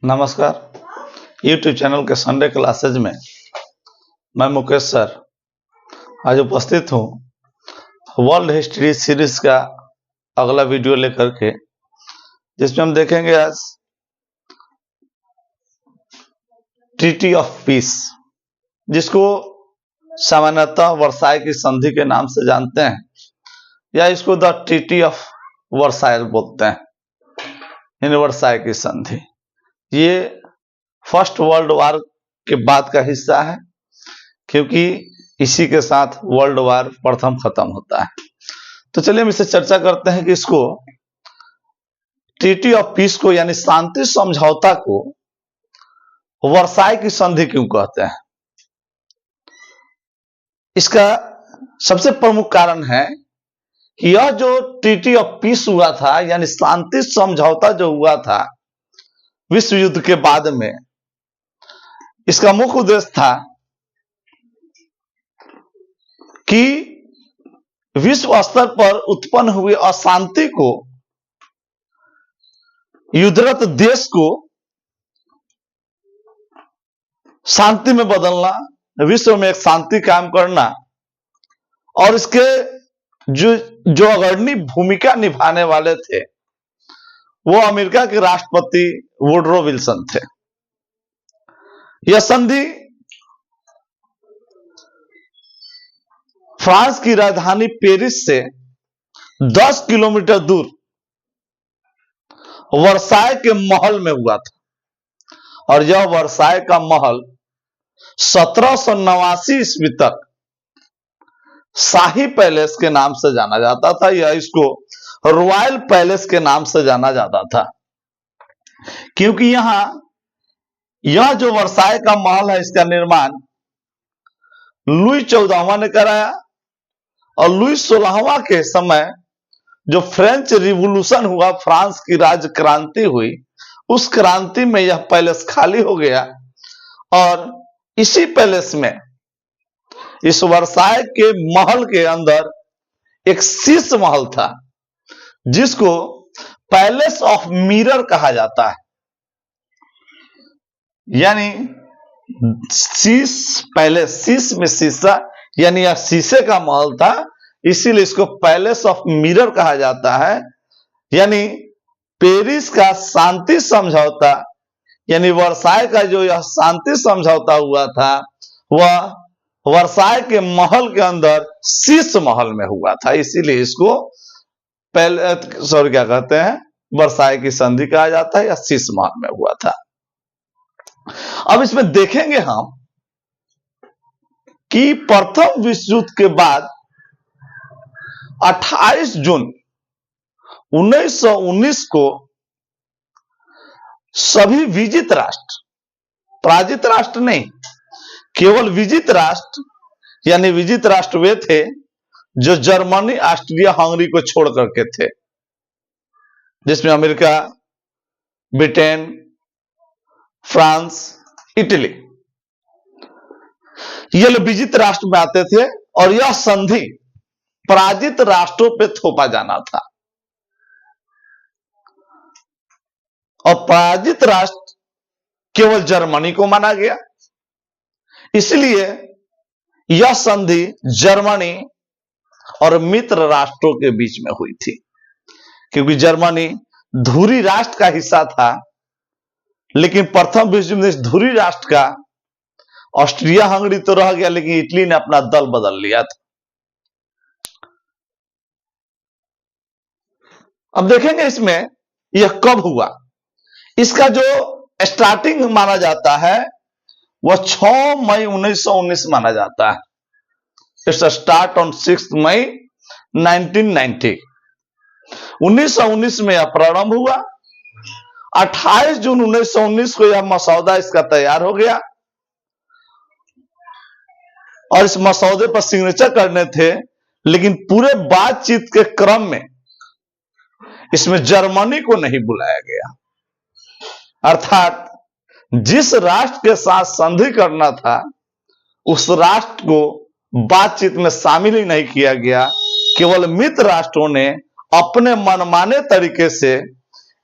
नमस्कार। YouTube channel के Sunday classes में मैं मुकेश सर आज उपस्थित हूँ वर्ल्ड हिस्ट्री सीरीज का अगला वीडियो लेकर के, जिसमें हम देखेंगे आज ट्रीटी ऑफ पीस, जिसको सामान्यतः वर्साई की संधि के नाम से जानते हैं या इसको द ट्रीटी ऑफ वर्साइल बोलते हैं, यानी वर्साई की संधि। ये फर्स्ट वर्ल्ड वार के बाद का हिस्सा है, क्योंकि इसी के साथ वर्ल्ड वार प्रथम खत्म होता है। तो चलिए हम इससे चर्चा करते हैं कि इसको ट्रीटी ऑफ पीस को यानी शांति समझौता को वर्साई की संधि क्यों कहते हैं। इसका सबसे प्रमुख कारण है कि यह जो ट्रीटी ऑफ पीस हुआ था यानी शांति समझौता जो हुआ था विश्व युद्ध के बाद में, इसका मुख्य उद्देश्य था कि विश्व स्तर पर उत्पन्न हुए अशांति को युद्धरत देश को शांति में बदलना, विश्व में एक शांति कायम करना, और इसके जो अग्रणी भूमिका निभाने वाले थे वो अमेरिका के राष्ट्रपति वुडरो विल्सन थे। यह संधि फ्रांस की राजधानी पेरिस से 10 किलोमीटर दूर वर्साई के महल में हुआ था, और यह वर्साई का महल 1789 ईस्वी तक शाही पैलेस के नाम से जाना जाता था, या इसको रॉयल पैलेस के नाम से जाना जाता था, क्योंकि यह जो वर्साई का महल है इसका निर्माण लुई 14वां ने कराया, और लुई 16वां के समय जो फ्रेंच रिवॉल्यूशन हुआ, फ्रांस की राज क्रांति हुई, उस क्रांति में यह पैलेस खाली हो गया, और इसी पैलेस में इस वर्साई के महल के अंदर एक शीश महल था जिसको पैलेस ऑफ मिरर कहा जाता है। यानी शीश पैलेस, शीश में शीशा, यानी यह शीशे का महल था, इसीलिए इसको पैलेस ऑफ मिरर कहा जाता है। यानी पेरिस का शांति समझौता यानी वर्साई का जो यह शांति समझौता हुआ था वह वर्साई के महल के अंदर शीश महल में हुआ था, इसीलिए इसको क्या कहते हैं, वर्साई की संधि कहा जाता है या शीश महल में हुआ था। अब इसमें देखेंगे हम कि प्रथम विश्व युद्ध के बाद 28 जून 1919 को सभी विजित राष्ट्र, पराजित राष्ट्र नहीं, केवल विजित राष्ट्र यानी विजित राष्ट्र वे थे जो जर्मनी, ऑस्ट्रिया, हंगरी को छोड़ करके थे, जिसमें अमेरिका, ब्रिटेन, फ्रांस, इटली, ये लोग विजित राष्ट्र में आते थे, और यह संधि पराजित राष्ट्रों पे थोपा जाना था, और पराजित राष्ट्र केवल जर्मनी को माना गया। इसलिए यह संधि जर्मनी और मित्र राष्ट्रों के बीच में हुई थी, क्योंकि जर्मनी धुरी राष्ट्र का हिस्सा था, लेकिन प्रथम विश्व युद्ध में इस धुरी राष्ट्र का ऑस्ट्रिया हंगरी तो रह गया, लेकिन इटली ने अपना दल बदल लिया था। अब देखेंगे इसमें यह कब हुआ। इसका जो स्टार्टिंग माना जाता है वह 6 मई 1919 माना जाता है। इट्स स्टार्ट ऑन 6 मई 1990। 1919 में यह प्रारंभ हुआ। 28 जून 1919 को यह मसौदा इसका तैयार हो गया, और इस मसौदे पर सिग्नेचर करने थे, लेकिन पूरे बातचीत के क्रम में इसमें जर्मनी को नहीं बुलाया गया। अर्थात जिस राष्ट्र के साथ संधि करना था उस राष्ट्र को बातचीत में शामिल ही नहीं किया गया। केवल मित्र राष्ट्रों ने अपने मनमाने तरीके से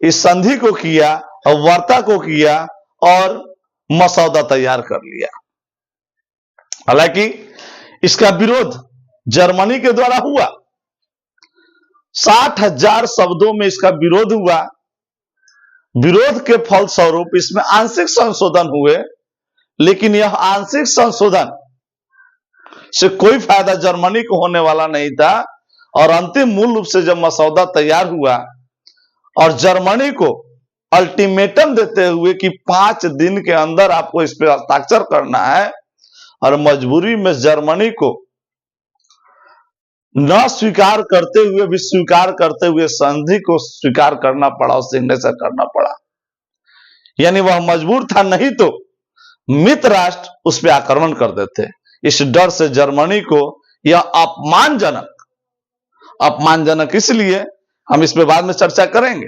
इस संधि को किया, वार्ता को किया और मसौदा तैयार कर लिया। हालांकि इसका विरोध जर्मनी के द्वारा हुआ, 60,000 शब्दों में इसका विरोध हुआ। विरोध के फलस्वरूप इसमें आंशिक संशोधन हुए, लेकिन यह आंशिक संशोधन से कोई फायदा जर्मनी को होने वाला नहीं था। और अंतिम मूल रूप से जब मसौदा तैयार हुआ और जर्मनी को अल्टीमेटम देते हुए कि 5 दिन के अंदर आपको इस पर हस्ताक्षर करना है, और मजबूरी में जर्मनी को न स्वीकार करते हुए भी स्वीकार करते हुए संधि को स्वीकार करना पड़ा और सिग्नेचर करना पड़ा। यानी वह मजबूर था, नहीं तो मित्र राष्ट्र उस पर आक्रमण कर देते। इस डर से जर्मनी को यह अपमानजनक इसलिए, हम इस पर बाद में चर्चा करेंगे,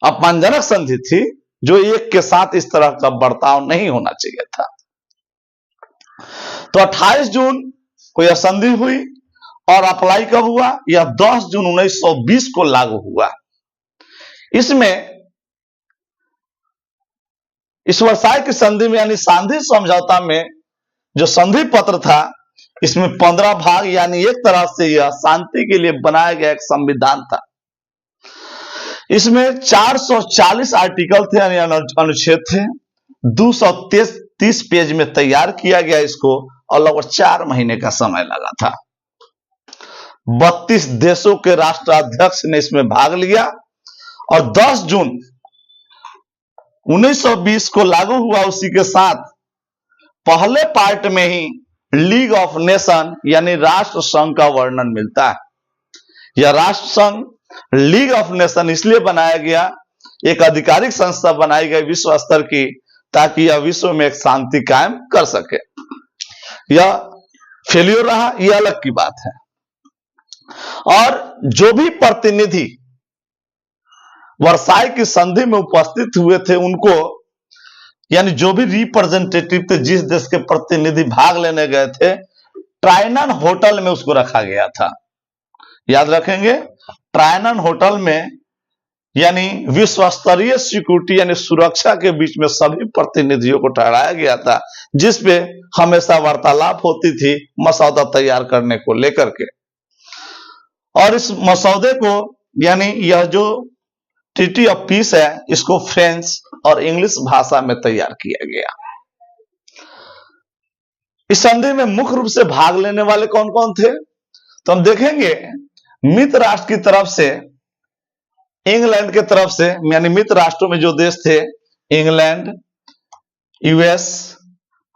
अपमानजनक संधि थी, जो एक के साथ इस तरह का बर्ताव नहीं होना चाहिए था। तो 28 जून को यह संधि हुई और अप्लाई कब हुआ? यह 10 जून 1920 को लागू हुआ। इसमें इस वर्साय की संधि में यानी सांधी समझौता में जो संधि पत्र था, इसमें 15 भाग, यानी एक तरह से यह शांति के लिए बनाया गया एक संविधान था। इसमें 440 आर्टिकल थे यानी अनुच्छेद थे। 230 पेज में तैयार किया गया इसको, और लगभग 4 महीने का समय लगा था। 32 देशों के राष्ट्राध्यक्ष ने इसमें भाग लिया और 10 जून 1920 को लागू हुआ। उसी के साथ पहले पार्ट में ही लीग ऑफ नेशन यानी राष्ट्र संघ का वर्णन मिलता है। यह राष्ट्र संघ लीग ऑफ नेशन इसलिए बनाया गया, एक आधिकारिक संस्था बनाई गई विश्व स्तर की, ताकि यह विश्व में एक शांति कायम कर सके। यह फेल्योर रहा, यह अलग की बात है। और जो भी प्रतिनिधि वर्साई की संधि में उपस्थित हुए थे, उनको यानी जो भी रिप्रेजेंटेटिव थे, जिस देश के प्रतिनिधि भाग लेने गए थे, ट्राइनन होटल में उसको रखा गया था। याद रखेंगे, ट्राइनन होटल में यानी विश्व स्तरीय सिक्योरिटी यानी सुरक्षा के बीच में सभी प्रतिनिधियों को ठहराया गया था, जिसपे हमेशा वार्तालाप होती थी मसौदा तैयार करने को लेकर के। और इस मसौदे को यानी यह जो ट्रीटी ऑफ पीस है, इसको फ्रेंच और इंग्लिश भाषा में तैयार किया गया। इस संधि में मुख्य रूप से भाग लेने वाले कौन कौन थे, तो हम देखेंगे मित्र राष्ट्र की तरफ से, इंग्लैंड के तरफ से, यानी मित्र राष्ट्रों में जो देश थे, इंग्लैंड, यूएस,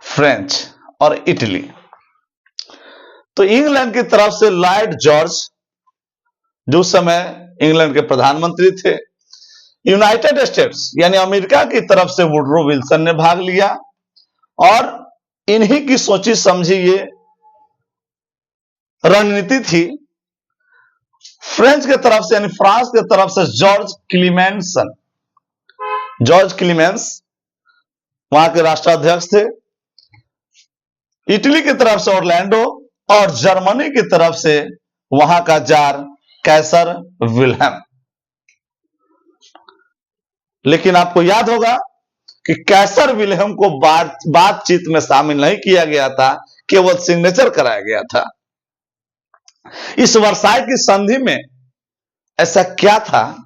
फ्रेंच और इटली। तो इंग्लैंड की तरफ से लॉर्ड जॉर्ज, जो उस समय इंग्लैंड के प्रधानमंत्री थे। यूनाइटेड स्टेट्स यानी अमेरिका की तरफ से वुडरो विल्सन ने भाग लिया, और इन्हीं की सोची समझी ये रणनीति थी। फ्रेंच के तरफ से यानी फ्रांस के तरफ से जॉर्ज क्लीमेंस वहां के राष्ट्राध्यक्ष थे। इटली की तरफ से ऑरलैंडो, और जर्मनी की तरफ से वहां का जार कैसर विल्हेम। लेकिन आपको याद होगा कि कैसर विल्हेम को बातचीत में शामिल नहीं किया गया था, केवल सिग्नेचर कराया गया था। इस वर्साय की संधि में ऐसा क्या था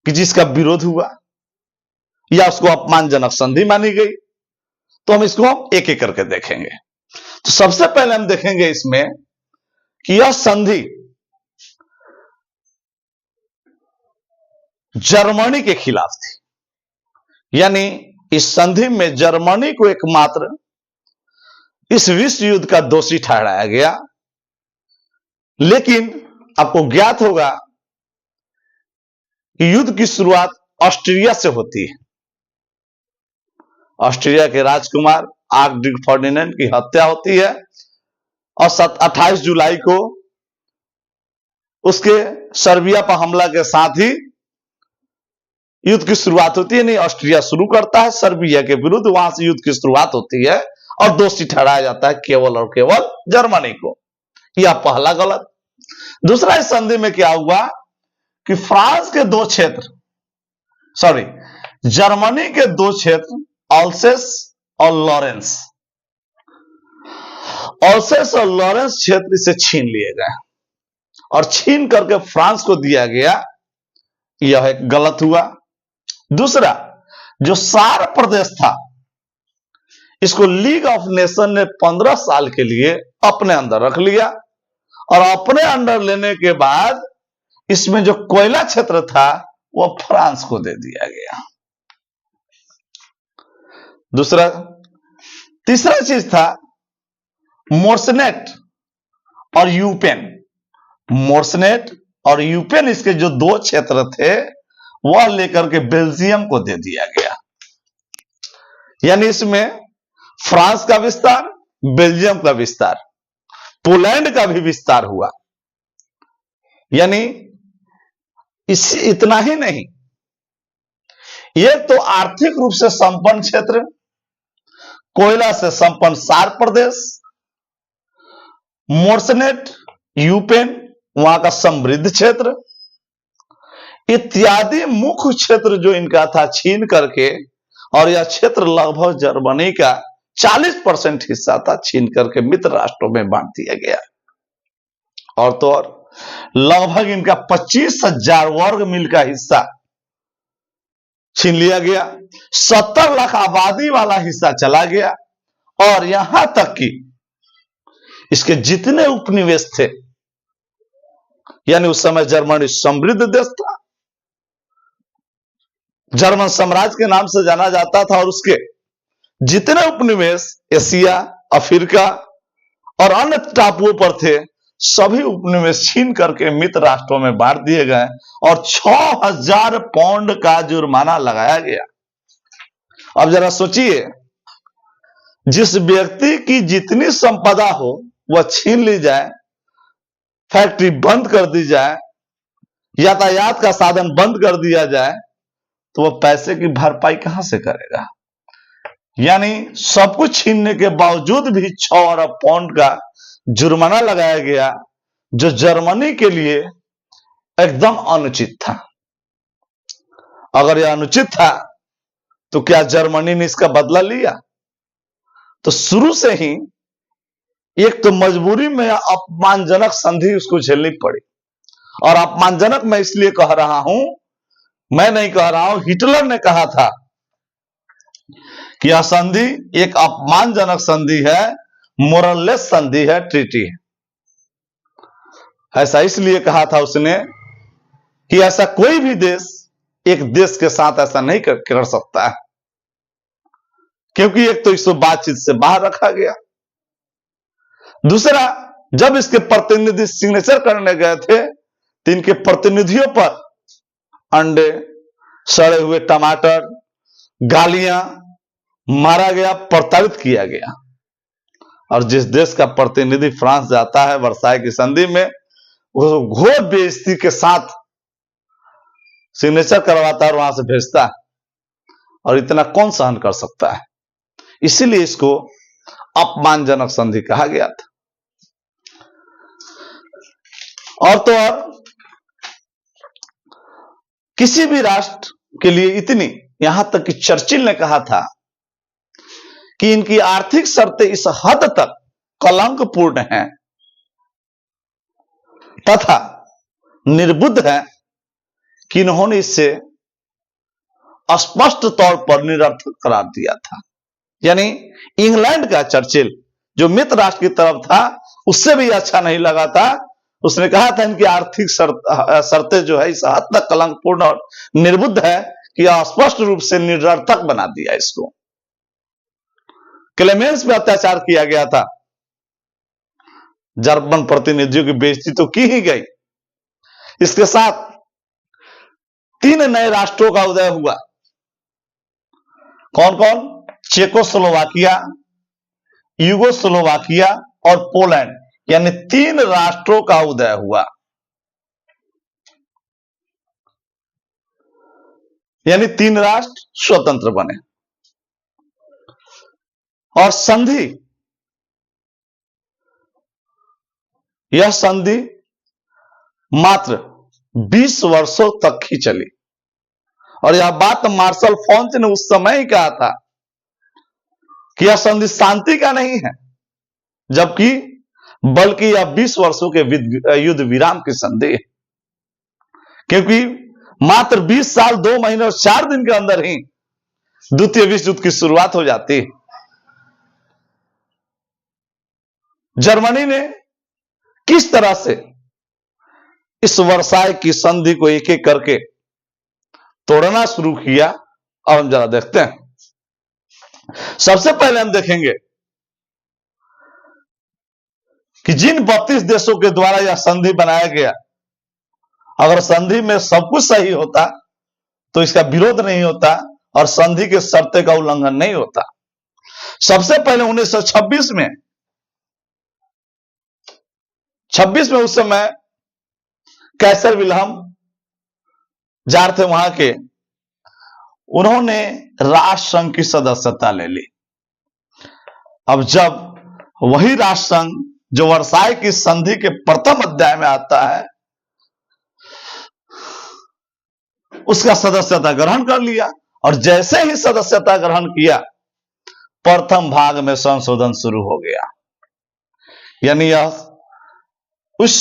कि जिसका विरोध हुआ या उसको अपमानजनक संधि मानी गई? तो हम इसको एक एक करके देखेंगे। तो सबसे पहले हम देखेंगे इसमें कि यह संधि जर्मनी के खिलाफ थी। यानी इस संधि में जर्मनी को एकमात्र इस विश्व युद्ध का दोषी ठहराया गया। लेकिन आपको ज्ञात होगा कि युद्ध की शुरुआत ऑस्ट्रिया से होती है। ऑस्ट्रिया के राजकुमार आर्कड्यूक फर्डिनेंड की हत्या होती है, और 28 जुलाई को उसके सर्बिया पर हमला के साथ ही युद्ध की शुरुआत होती है। नहीं, ऑस्ट्रिया शुरू करता है सर्बिया के विरुद्ध, वहां से युद्ध की शुरुआत होती है, और दोषी ठहराया जाता है केवल और केवल जर्मनी को। यह पहला गलत। दूसरा, इस संधि में क्या हुआ कि फ्रांस के 2 क्षेत्र सॉरी, जर्मनी के दो क्षेत्र अल्सेस और लॉरेंस, अल्सेस और लॉरेंस क्षेत्र इसे छीन लिए गए और छीन करके फ्रांस को दिया गया। यह एक गलत हुआ। दूसरा, जो सार प्रदेश था, इसको लीग ऑफ नेशन ने 15 साल के लिए अपने अंदर रख लिया और अपने अंदर लेने के बाद इसमें जो कोयला क्षेत्र था वो फ्रांस को दे दिया गया। दूसरा, तीसरा चीज था मोर्सनेट और यूपेन। मोर्सनेट और यूपेन, इसके जो दो क्षेत्र थे वह लेकर के बेल्जियम को दे दिया गया। यानी इसमें फ्रांस का विस्तार, बेल्जियम का विस्तार, पोलैंड का भी विस्तार हुआ। यानी इतना ही नहीं, एक तो आर्थिक रूप से संपन्न क्षेत्र, कोयला से संपन्न सार प्रदेश, मोर्सनेट, यूपेन वहां का समृद्ध क्षेत्र इत्यादि मुख्य क्षेत्र जो इनका था छीन करके, और यह क्षेत्र लगभग जर्मनी का 40% हिस्सा था, छीन करके मित्र राष्ट्रों में बांट दिया गया। और तो और लगभग इनका 25,000 वर्ग मील का हिस्सा छीन लिया गया। 70 लाख आबादी वाला हिस्सा चला गया। और यहां तक कि इसके जितने उपनिवेश थे, यानी उस समय जर्मनी समृद्ध देश था, जर्मन साम्राज्य के नाम से जाना जाता था, और उसके जितने उपनिवेश एशिया, अफ्रीका और अन्य टापुओं पर थे, सभी उपनिवेश छीन करके मित्र राष्ट्रों में बांट दिए गए और 6,000 पाउंड का जुर्माना लगाया गया। अब जरा सोचिए, जिस व्यक्ति की जितनी संपदा हो वह छीन ली जाए, फैक्ट्री बंद कर दी जाए, यातायात का साधन बंद कर दिया जाए, तो वह पैसे की भरपाई कहां से करेगा। यानी सब कुछ छीनने के बावजूद भी 6 अरब पाउंड का जुर्माना लगाया गया, जो जर्मनी के लिए एकदम अनुचित था। अगर यह अनुचित था तो क्या जर्मनी ने इसका बदला लिया? तो शुरू से ही एक तो मजबूरी में अपमानजनक संधि उसको झेलनी पड़ी। और अपमानजनक मैं इसलिए कह रहा हूं, मैं नहीं कह रहा हूं, हिटलर ने कहा था कि यह संधि एक अपमानजनक संधि है, मोरलेस संधि है, ट्रीटी है। ऐसा इसलिए कहा था उसने कि ऐसा कोई भी देश एक देश के साथ ऐसा नहीं कर सकता है, क्योंकि एक तो इसको बातचीत से बाहर रखा गया। दूसरा, जब इसके प्रतिनिधि सिग्नेचर करने गए थे तो इनके प्रतिनिधियों पर अंडे, सड़े हुए टमाटर, गालियां मारा गया, प्रताड़ित किया गया। और जिस देश का प्रतिनिधि फ्रांस जाता है वर्साई की संधि में, वो घोर बेइज्जती के साथ सिग्नेचर करवाता है और वहां से भेजता है। और इतना कौन सहन कर सकता है? इसीलिए इसको अपमानजनक संधि कहा गया था। और तो और किसी भी राष्ट्र के लिए इतनी, यहां तक कि चर्चिल ने कहा था कि इनकी आर्थिक शर्तें इस हद तक कलंकपूर्ण हैं तथा निर्बुद्ध हैं कि इन्होंने इसे स्पष्ट तौर पर निरर्थक करार दिया था। यानी इंग्लैंड का चर्चिल, जो मित्र राष्ट्र की तरफ था, उससे भी अच्छा नहीं लगा था। उसने कहा था इनकी आर्थिक शर्तें जो है इस हद तक कलंकपूर्ण और निर्बुद्ध है कि स्पष्ट रूप से निरर्थक बना दिया इसको। क्लेमेंस पे अत्याचार किया गया था, जर्मन प्रतिनिधियों की बेइज्जती तो की ही गई। इसके साथ 3 नए राष्ट्रों का उदय हुआ। कौन कौन? चेकोस्लोवाकिया, यूगोस्लोवाकिया और पोलैंड, यानी 3 राष्ट्रों का उदय हुआ। यानी 3 राष्ट्र स्वतंत्र बने। और संधि, यह संधि मात्र 20 वर्षों तक ही चली और यह बात मार्शल फोच ने उस समय ही कहा था कि यह संधि शांति का नहीं है, जबकि बल्कि यह 20 वर्षों के युद्ध विराम की संधि है, क्योंकि मात्र 20 साल 2 महीने और 4 दिन के अंदर ही द्वितीय विश्व युद्ध की शुरुआत हो जाती है। जर्मनी ने किस तरह से इस वर्साय की संधि को एक एक करके तोड़ना शुरू किया, अब हम जरा देखते हैं। सबसे पहले हम देखेंगे कि जिन 32 देशों के द्वारा यह संधि बनाया गया, अगर संधि में सब कुछ सही होता तो इसका विरोध नहीं होता और संधि के शर्तें का उल्लंघन नहीं होता। सबसे पहले 1926 में उस समय कैसर विल्हम जार थे वहां के, उन्होंने राष्ट्र संघ की सदस्यता ले ली। अब जब वही राष्ट्र संघ जो वर्साय की संधि के प्रथम अध्याय में आता है, उसका सदस्यता ग्रहण कर लिया, और जैसे ही सदस्यता ग्रहण किया, प्रथम भाग में संशोधन शुरू हो गया। यानी यह उस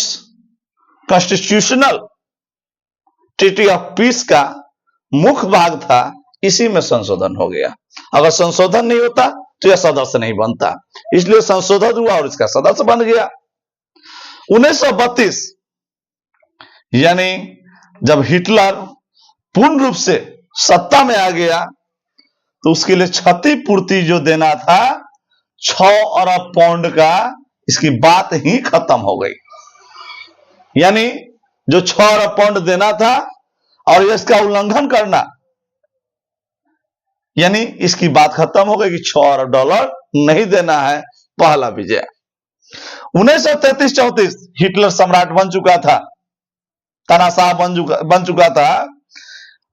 कॉन्स्टिट्यूशनल ट्रीटी ऑफ पीस का मुख्य भाग था, इसी में संशोधन हो गया। अगर संशोधन नहीं होता तो यह सदस्य नहीं बनता, इसलिए संशोधन हुआ और इसका सदस्य बन गया। 1932 यानी जब हिटलर पूर्ण रूप से सत्ता में आ गया, तो उसके लिए क्षतिपूर्ति जो देना था 6 अरब पाउंड का, इसकी बात ही खत्म हो गई। यानी जो 6 अरब पाउंड देना था और इसका उल्लंघन करना, यानी इसकी बात खत्म हो गई कि 6 अरब डॉलर नहीं देना है। पहला विजय। 1933-34 हिटलर सम्राट बन चुका था, तानाशाह बन चुका था।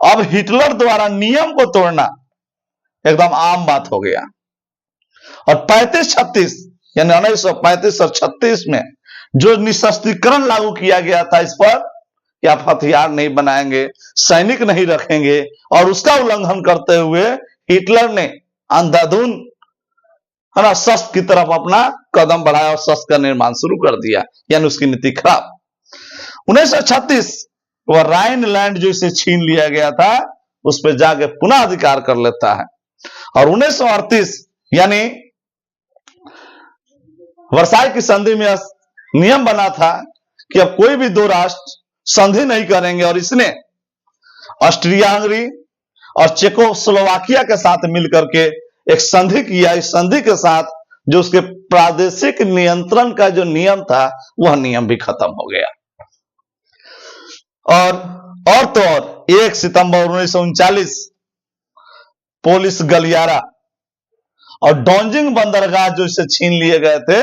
अब हिटलर द्वारा नियम को तोड़ना एकदम आम बात हो गया। और 35-36 यानी 1935 और 36 में जो निशस्त्रीकरण लागू किया गया था इस पर कि आप हथियार नहीं बनाएंगे, सैनिक नहीं रखेंगे, और उसका उल्लंघन करते हुए हिटलर ने अंधाधुन है ना शस्त्र की तरफ अपना कदम बढ़ाया और शस्त्र का निर्माण शुरू कर दिया, यानी उसकी नीति खराब। 1936 वह राइनलैंड जो इसे छीन लिया गया था, उस पर जाके पुनः अधिकार कर लेता है। और 1938 यानी वर्साय की संधि में नियम बना था कि अब कोई भी 2 राष्ट्र संधि नहीं करेंगे, और इसने ऑस्ट्रिया हंगरी और चेकोस्लोवाकिया के साथ मिलकर के एक संधि किया। इस संधि के साथ जो उसके प्रादेशिक नियंत्रण का जो नियम था, वह नियम भी खत्म हो गया। और तो और 1 सितंबर 1939 पोलिस गलियारा और डोंजिंग बंदरगाह जो इसे छीन लिए गए थे,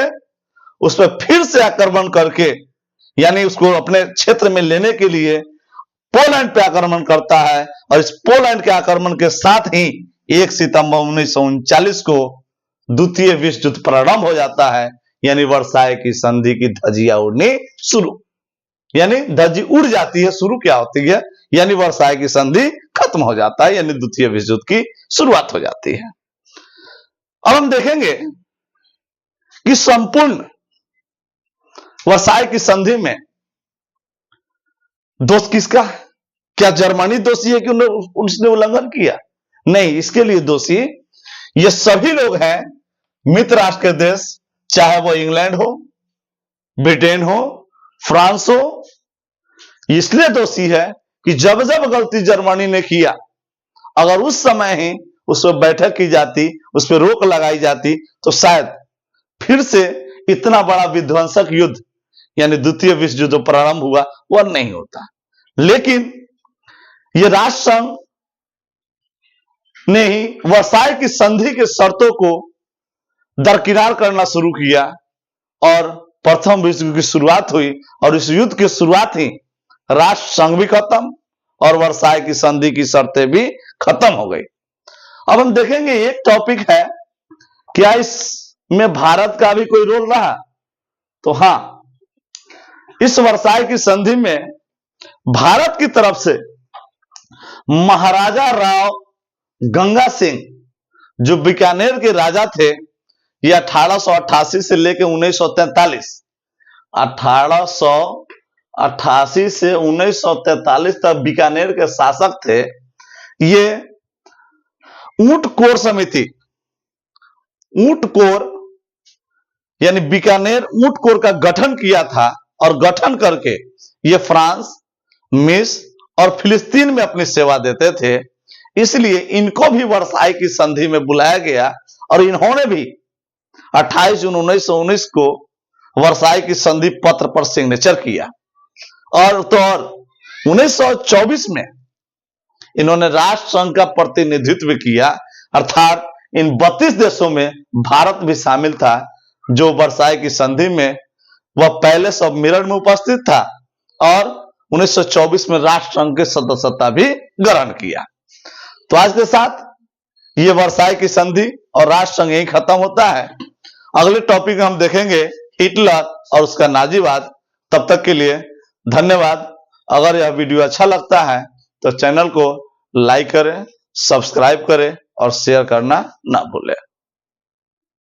उस पर फिर से आक्रमण करके, यानी उसको अपने क्षेत्र में लेने के लिए पोलैंड पे आक्रमण करता है। और इस पोलैंड के आक्रमण के साथ ही 1 सितंबर 1939 को द्वितीय विश्व युद्ध प्रारंभ हो जाता है। यानी वर्साय की संधि की धज्जियां उड़नी शुरू, यानी धज्जी उड़ जाती है। शुरू क्या होती है, यानी वर्साय की संधि खत्म हो जाता है, यानी द्वितीय विश्व युद्ध की शुरुआत हो जाती है। अब हम देखेंगे कि संपूर्ण वर्साय की संधि में दोष किसका है? क्या जर्मनी दोषी है कि उसने उल्लंघन किया? नहीं, इसके लिए दोषी ये सभी लोग हैं, मित्र राष्ट्र के देश, चाहे वो इंग्लैंड हो, ब्रिटेन हो, फ्रांस हो। इसलिए दोषी है कि जब जब गलती जर्मनी ने किया, अगर उस समय ही उस पर बैठक की जाती, उस पर रोक लगाई जाती, तो शायद फिर से इतना बड़ा विध्वंसक युद्ध यानी द्वितीय विश्व युद्ध प्रारंभ हुआ, वह नहीं होता। लेकिन यह राष्ट्र संघ ने ही वर्साय की संधि के शर्तों को दरकिनार करना शुरू किया और प्रथम विश्व युद्ध की शुरुआत हुई। और इस युद्ध की शुरुआत ही राष्ट्र संघ भी खत्म और वर्साय की संधि की शर्तें भी खत्म हो गई। अब हम देखेंगे एक टॉपिक है, क्या इसमें भारत का भी कोई रोल रहा? तो हां, इस वर्साय की संधि में भारत की तरफ से महाराजा राव गंगा सिंह जो बीकानेर के राजा थे, ये 1888 से लेकर 1943, 1888 से 1943 तक बीकानेर के शासक थे। ये ऊंट कोर समिति, ऊंट कोर यानी बीकानेर ऊंट कोर का गठन किया था और गठन करके ये फ्रांस, मिस्र और फिलिस्तीन में अपनी सेवा देते थे। इसलिए इनको भी वर्साई की संधि में बुलाया गया और इन्होंने भी 28 जून 1919 को वर्साई की संधि पत्र पर सिग्नेचर किया। और तो और 1924 में इन्होंने राष्ट्र संघ का प्रतिनिधित्व किया, अर्थात इन 32 देशों में भारत भी शामिल था, जो वर्साई की संधि में वह पैलेस ऑफ मिरर में उपस्थित था और 1924 में राष्ट्र संघ की सदस्यता भी ग्रहण किया। तो आज के साथ ये वर्साई की संधि और राष्ट्र संघ यही खत्म होता है। अगले टॉपिक में हम देखेंगे हिटलर और उसका नाजीवाद। तब तक के लिए धन्यवाद। अगर यह वीडियो अच्छा लगता है तो चैनल को लाइक करें, सब्सक्राइब करें और शेयर करना ना भूलें।